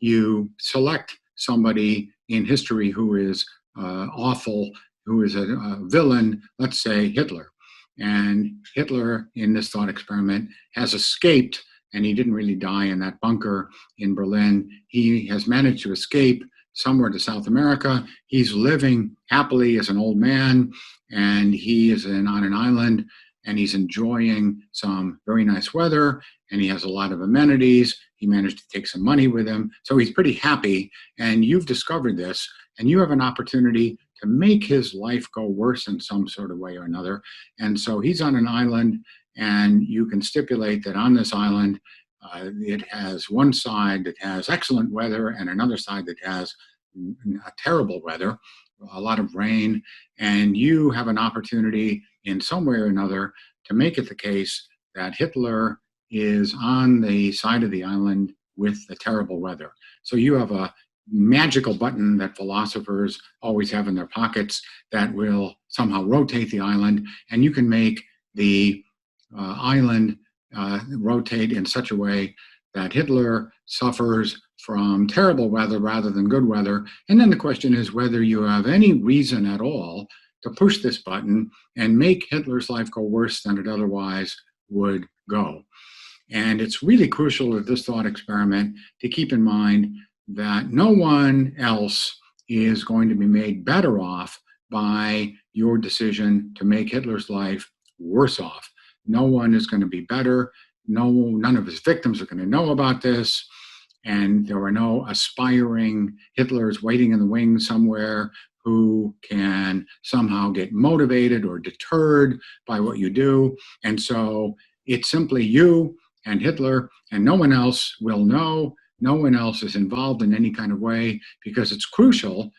you select somebody in history who is awful, who is a villain, let's say Hitler. And Hitler, in this thought experiment, has escaped, and he didn't really die in that bunker in Berlin. He has managed to escape somewhere to South America. He's living happily as an old man, and he is on an island, and he's enjoying some very nice weather, and he has a lot of amenities. He managed to take some money with him, so he's pretty happy. And you've discovered this, and you have an opportunity to make his life go worse in some sort of way or another. And so he's on an island, and you can stipulate that on this island, it has one side that has excellent weather and another side that has terrible weather, a lot of rain, and you have an opportunity in some way or another to make it the case that Hitler is on the side of the island with the terrible weather. So you have a magical button that philosophers always have in their pockets that will somehow rotate the island, and you can make the island rotate in such a way that Hitler suffers from terrible weather rather than good weather. And then the question is whether you have any reason at all to push this button and make Hitler's life go worse than it otherwise would go. And it's really crucial with this thought experiment to keep in mind that no one else is going to be made better off by your decision to make Hitler's life worse off. No one is going to be better. None of his victims are going to know about this. And there are no aspiring Hitlers waiting in the wings somewhere who can somehow get motivated or deterred by what you do. And so it's simply you and Hitler, and no one else will know. No one else is involved in any kind of way, because it's crucial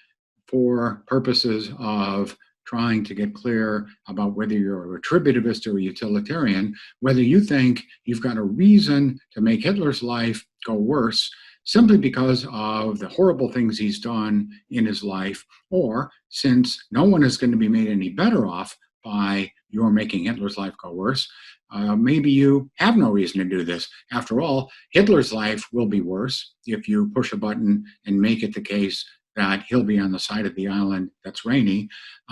for purposes of trying to get clear about whether you're a retributivist or a utilitarian, whether you think you've got a reason to make Hitler's life go worse simply because of the horrible things he's done in his life, or since no one is going to be made any better off by your making Hitler's life go worse, maybe you have no reason to do this. After all, Hitler's life will be worse if you push a button and make it the case that he'll be on the side of the island that's rainy.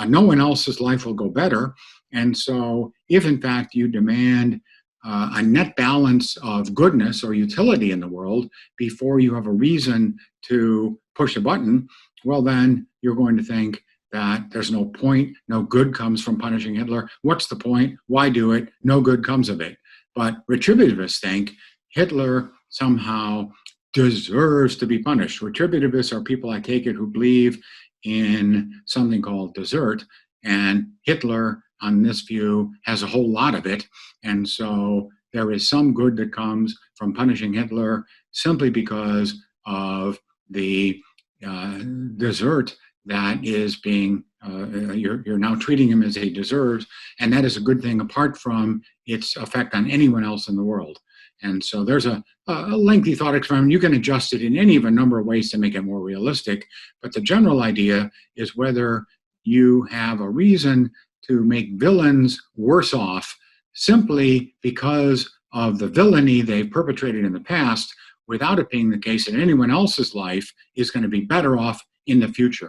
No one else's life will go better. And so if in fact you demand a net balance of goodness or utility in the world before you have a reason to push a button, well, then you're going to think that there's no point, no good comes from punishing Hitler. What's the point? Why do it? No good comes of it. But retributivists think Hitler somehow deserves to be punished. Retributivists are people, I take it, who believe in something called desert, and Hitler, on this view, has a whole lot of it. And so there is some good that comes from punishing Hitler simply because of the desert that is being, you're now treating him as he deserves, and that is a good thing apart from its effect on anyone else in the world. And so there's a lengthy thought experiment. You can adjust it in any of a number of ways to make it more realistic, but the general idea is whether you have a reason to make villains worse off simply because of the villainy they've perpetrated in the past, without it being the case that anyone else's life is going to be better off in the future.